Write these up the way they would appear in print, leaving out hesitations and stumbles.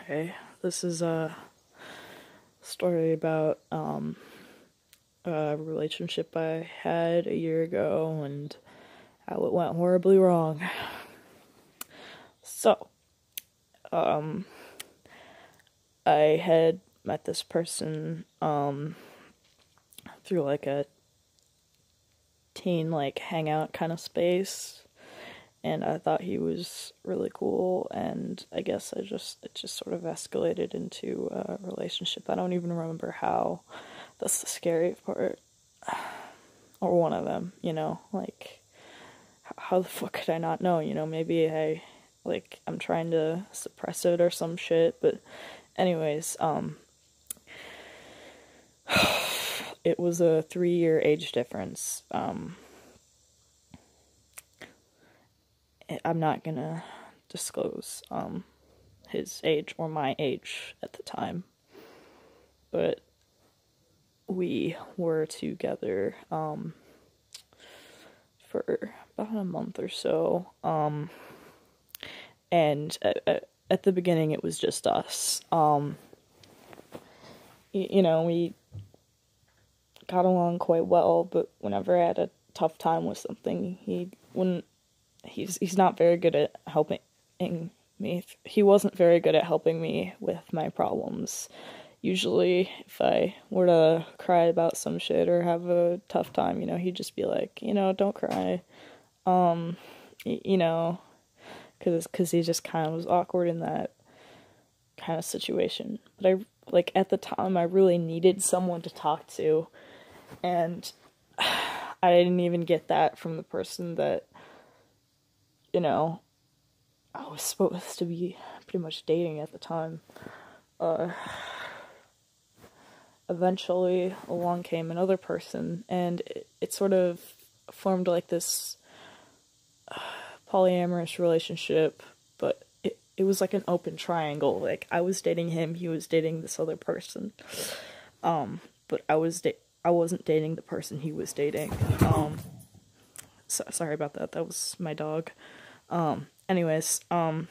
Okay, this is a story about a relationship I had a year ago and how it went horribly wrong. So, I had met this person through like a teen like hangout kind of space, and I thought he was really cool, and I guess it just sort of escalated into a relationship. I don't even remember how. That's the scary part. Or one of them, like how the fuck could I not know? Maybe I'm trying to suppress it or some shit, but anyways, it was a 3-year age difference. I'm not gonna disclose his age or my age at the time, but we were together for about a month or so, and at the beginning it was just us. We got along quite well, but whenever I had a tough time with something, he wouldn't. He's not very good at helping me. He wasn't very good at helping me with my problems. Usually, if I were to cry about some shit or have a tough time, he'd just be like, don't cry. Because he just kind of was awkward in that kind of situation. But at the time, I really needed someone to talk to, and I didn't even get that from the person that, I was supposed to be pretty much dating at the time. Eventually, along came another person, and it sort of formed like this polyamorous relationship, but it was like an open triangle. Like, I was dating him, he was dating this other person. But I wasn't dating the person he was dating. Sorry about that. That was my dog. Anyways, I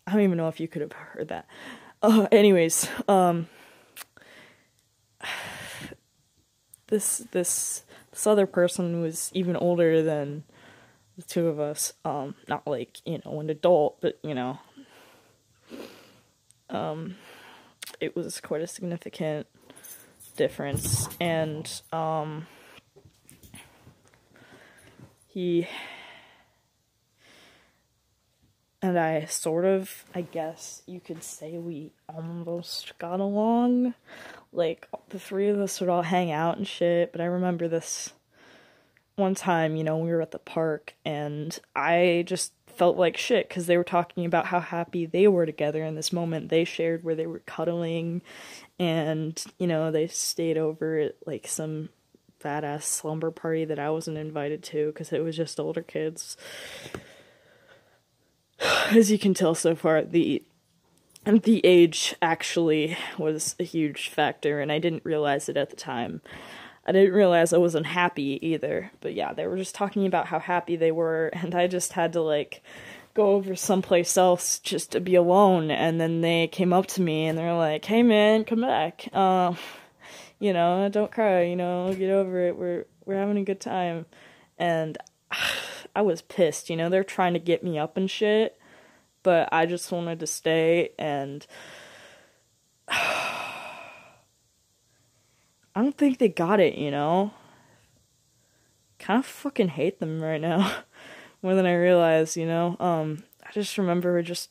don't even know if you could have heard that. Anyways, this other person was even older than the two of us. Not like, an adult, but, it was quite a significant difference, and, he and I sort of, I guess you could say we almost got along. Like, the three of us would all hang out and shit, but I remember this one time, we were at the park, and I just felt like shit, because they were talking about how happy they were together in this moment they shared where they were cuddling, and, they stayed over at, like, some badass slumber party that I wasn't invited to, because it was just older kids. As you can tell so far, the age actually was a huge factor, and I didn't realize it at the time. I didn't realize I wasn't happy either, but yeah, they were just talking about how happy they were, and I just had to, like, go over someplace else just to be alone, and then they came up to me, and they're like, hey man, come back, don't cry, get over it, we're having a good time, and I was pissed, they're trying to get me up and shit, but I just wanted to stay, and I don't think they got it, Kind of fucking hate them right now, more than I realize, I just remember just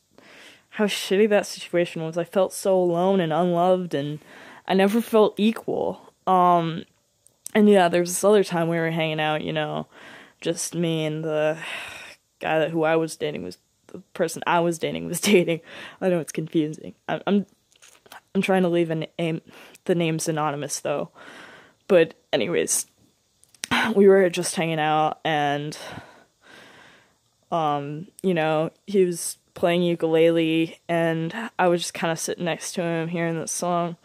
how shitty that situation was. I felt so alone and unloved, and I never felt equal. And yeah, there was this other time we were hanging out, just me and the guy who I was dating was the person I was dating was dating. I know it's confusing. I'm trying to leave the names anonymous though. But anyways, we were just hanging out, and he was playing ukulele, and I was just kind of sitting next to him hearing this song.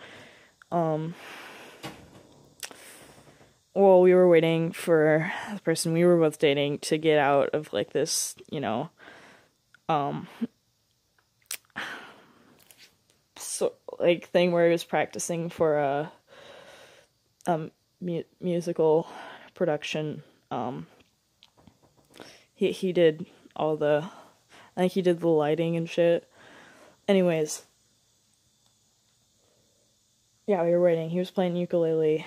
Well, we were waiting for the person we were both dating to get out of, like, this, like thing where he was practicing for a musical production. He did all the, I think he did the lighting and shit. Anyways, yeah, we were waiting. He was playing ukulele,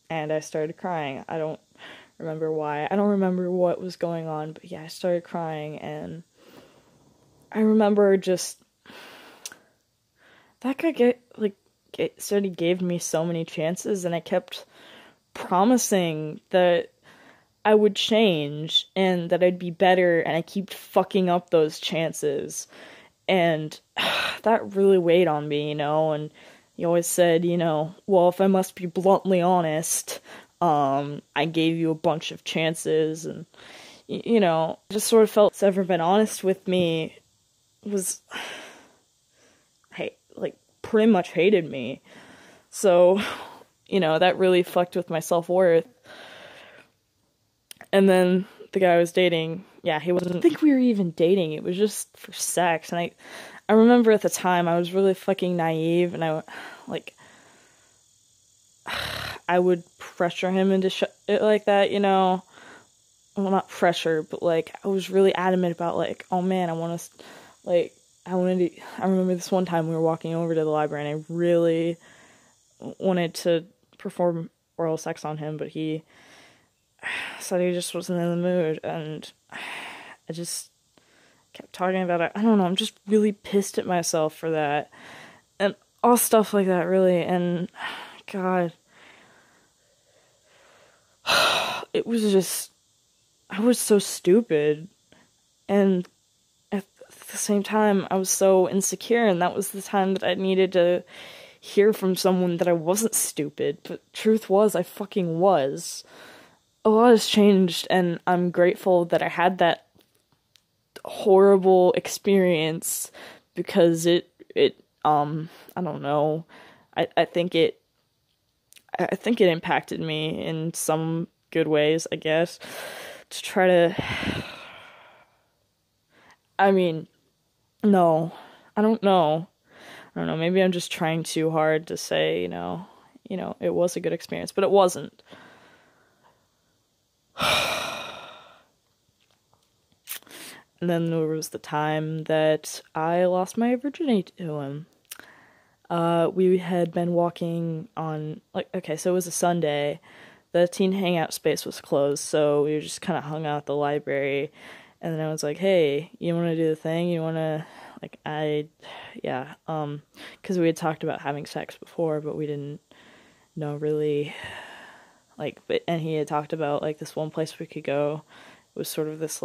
and I started crying. I don't remember why. I don't remember what was going on, but yeah, I started crying, and I remember just that guy said he gave me so many chances, and I kept promising that I would change and that I'd be better, and I keep fucking up those chances, and that really weighed on me, and he always said, well, if I must be bluntly honest, I gave you a bunch of chances, and, just sort of felt it's ever been honest with me was, pretty much hated me. So, that really fucked with my self-worth. And then the guy I was dating, yeah, he wasn't, I think we were even dating, it was just for sex, and I remember at the time, I was really fucking naive, and I would pressure him into it like that, well, not pressure, but, I was really adamant about, oh man, I remember this one time we were walking over to the library, and I really wanted to perform oral sex on him, but he said he just wasn't in the mood, and I just kept talking about it. I don't know, I'm just really pissed at myself for that, and all stuff like that, really, and, God, it was just, I was so stupid, and at the same time, I was so insecure, and that was the time that I needed to hear from someone that I wasn't stupid, but truth was, I fucking was. A lot has changed, and I'm grateful that I had that horrible experience, because I don't know, I think it impacted me in some good ways, I guess, to try to, no, I don't know, maybe I'm just trying too hard to say, it was a good experience, but it wasn't. And then there was the time that I lost my virginity to him. We had been walking on, so it was a Sunday, the teen hangout space was closed, so we just kind of hung out at the library, and then I was like, hey, you want to do the thing? You want to, because we had talked about having sex before, but we didn't know really, and he had talked about, this one place we could go. It was sort of this,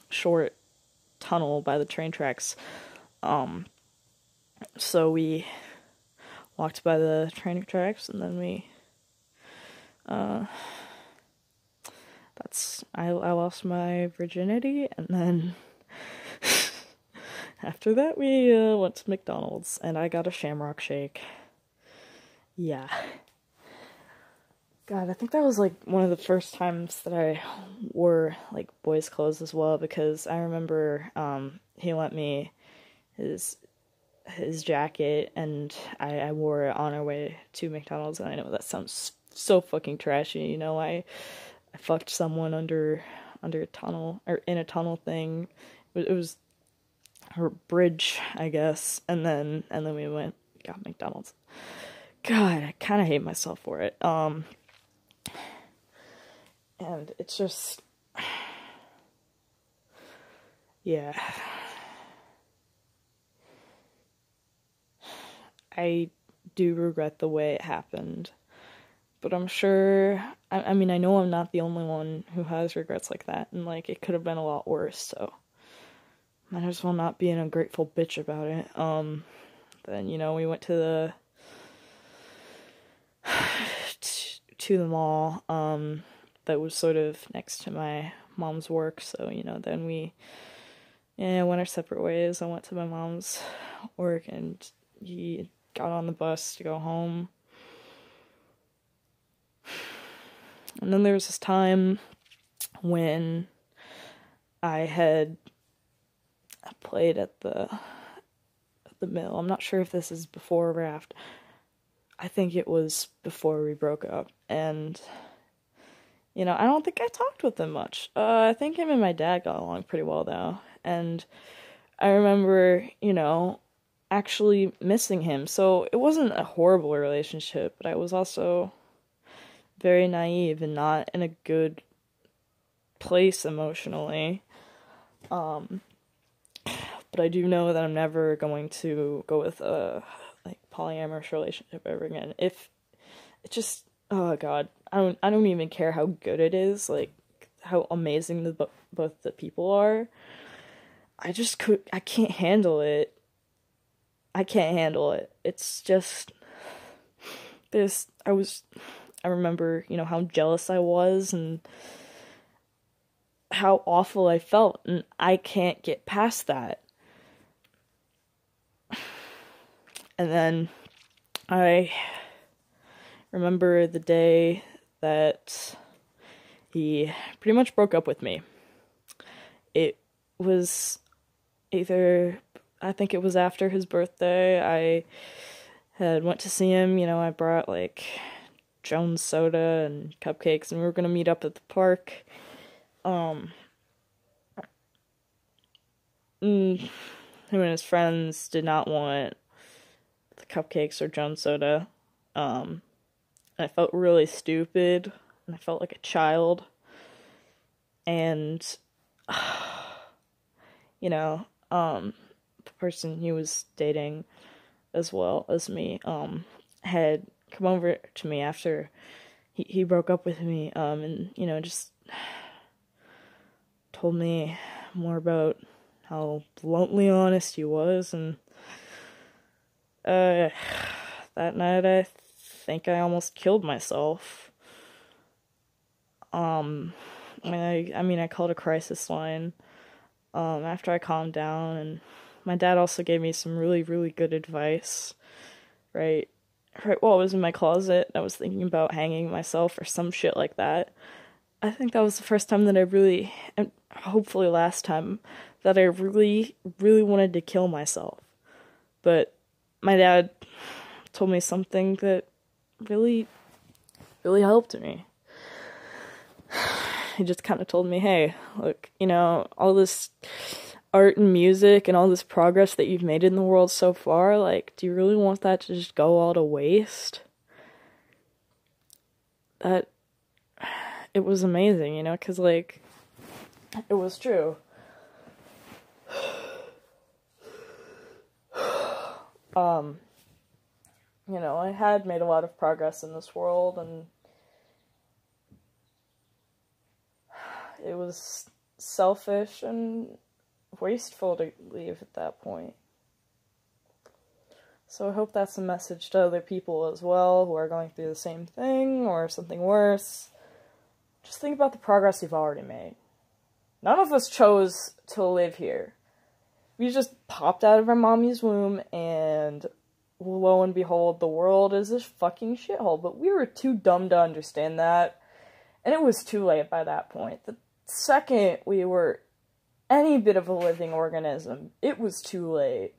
short tunnel by the train tracks. So we walked by the train tracks, and then I lost my virginity, and then after that we went to McDonald's, and I got a Shamrock Shake. Yeah. God, I think that was, one of the first times that I wore, boys' clothes as well, because I remember, he lent me his jacket, and I wore it on our way to McDonald's, and I know that sounds so fucking trashy, I fucked someone under a tunnel, or in a tunnel thing. It was her bridge, I guess, and then we got McDonald's. God, I kind of hate myself for it, and it's just, yeah, I do regret the way it happened, but I'm sure, I know I'm not the only one who has regrets like that, and, it could have been a lot worse, so, might as well not be an ungrateful bitch about it. Then, we went to the mall, that was sort of next to my mom's work, so, then we, went our separate ways. I went to my mom's work, and he got on the bus to go home. And then there was this time when I had played at the mill. I'm not sure if this is before or after. I think it was before we broke up. And, I don't think I talked with him much. I think him and my dad got along pretty well, though. And I remember, actually missing him. So it wasn't a horrible relationship, but I was also very naive and not in a good place emotionally. But I do know that I'm never going to go with a polyamorous relationship ever again. If it just, oh god, I don't even care how good it is, how amazing both the people are. I can't handle it. I can't handle it. It's just I remember, how jealous I was and how awful I felt, and I can't get past that. And then I remember the day that he pretty much broke up with me. It was I think it was after his birthday. I had went to see him, I brought Jones soda and cupcakes, and we were gonna meet up at the park. Him and his friends did not want the cupcakes or Jones soda. I felt really stupid, and I felt like a child. And, the person he was dating, as well as me, had come over to me after he broke up with me, and, just told me more about how bluntly honest he was, and, that night I think I almost killed myself. I called a crisis line, after I calmed down, and my dad also gave me some really, really good advice, right while I was in my closet. I was thinking about hanging myself or some shit like that. I think that was the first time that I really, and hopefully last time, that I really, really wanted to kill myself. But my dad told me something that really, really helped me. He just kind of told me, hey, look, all this art and music and all this progress that you've made in the world so far, do you really want that to just go all to waste? That, it was amazing, because, it was true. I had made a lot of progress in this world, and it was selfish and wasteful to leave at that point. So I hope that's a message to other people as well who are going through the same thing or something worse. Just think about the progress you've already made. None of us chose to live here. We just popped out of our mommy's womb, and lo and behold, the world is this fucking shithole. But we were too dumb to understand that, and it was too late by that point. The second we were any bit of a living organism, it was too late.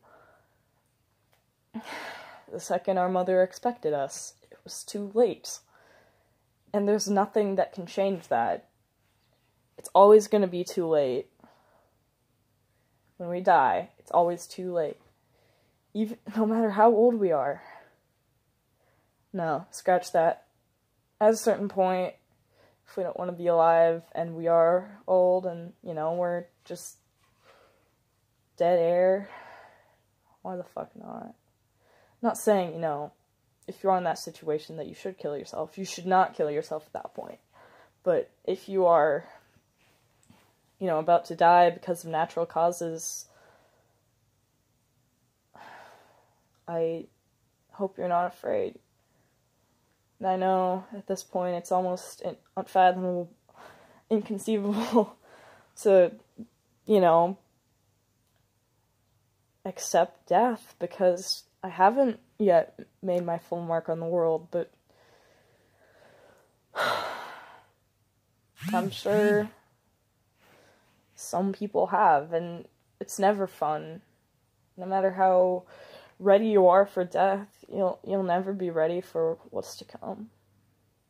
The second our mother expected us, it was too late. And there's nothing that can change that. It's always going to be too late. When we die, it's always too late. Even no matter how old we are. No, scratch that. At a certain point, if we don't want to be alive and we are old and, we're just dead air, why the fuck not? I'm not saying, if you're in that situation that you should kill yourself. You should not kill yourself at that point. But if you are, about to die because of natural causes, I hope you're not afraid. And I know at this point it's almost unfathomable, inconceivable to, accept death, because I haven't yet made my full mark on the world, but I'm sure some people have, and it's never fun. No matter how ready you are for death, you'll never be ready for what's to come.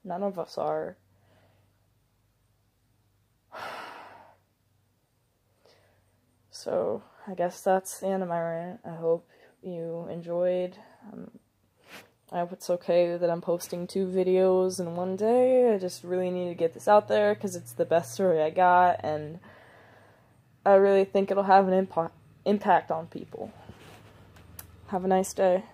None of us are. So, I guess that's the end of my rant. I hope you enjoyed. I hope it's okay that I'm posting 2 videos in one day. I just really need to get this out there because it's the best story I got, and I really think it'll have an impact on people. Have a nice day.